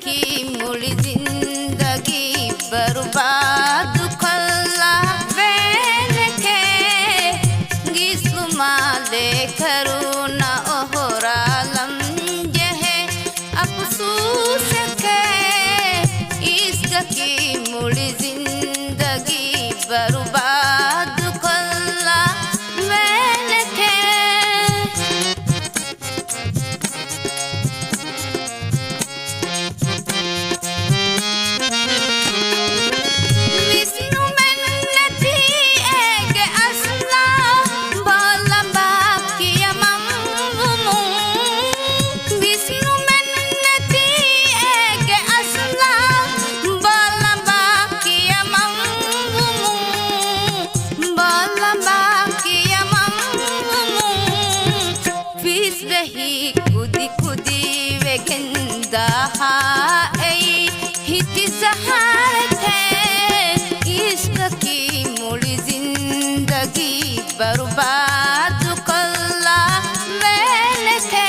की मुड़ी जिंदगी बर्बाद खल्ला बैन के गिस्मा ले करुणा ओहरा लम्जे है अफसोस के इश्क की मुड़ी जिंदगी बर्बाद खल्ला बैन के खुदी खुदी वे गिंदा हित सहार थे इश्क की मुड़ी जिंदगी बर्बाद कल्ला मैंने थे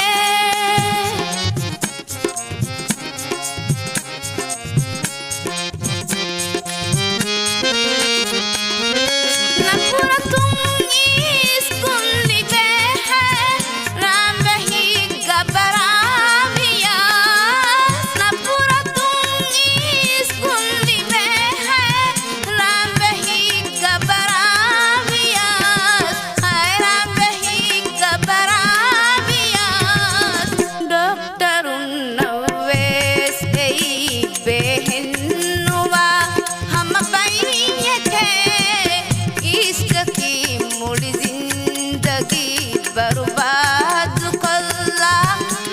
बर्बाद कल्ला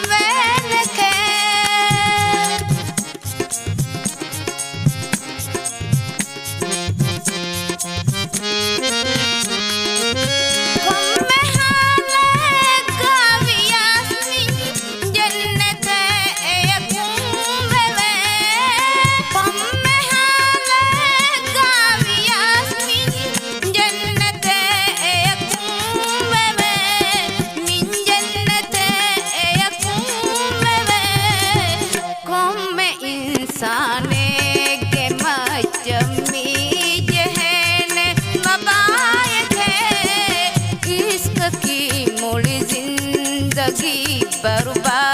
मैंने के इंसाने के मचमी जहन बबाए थे इश्क की मुड़ी जिंदगी बर्बाद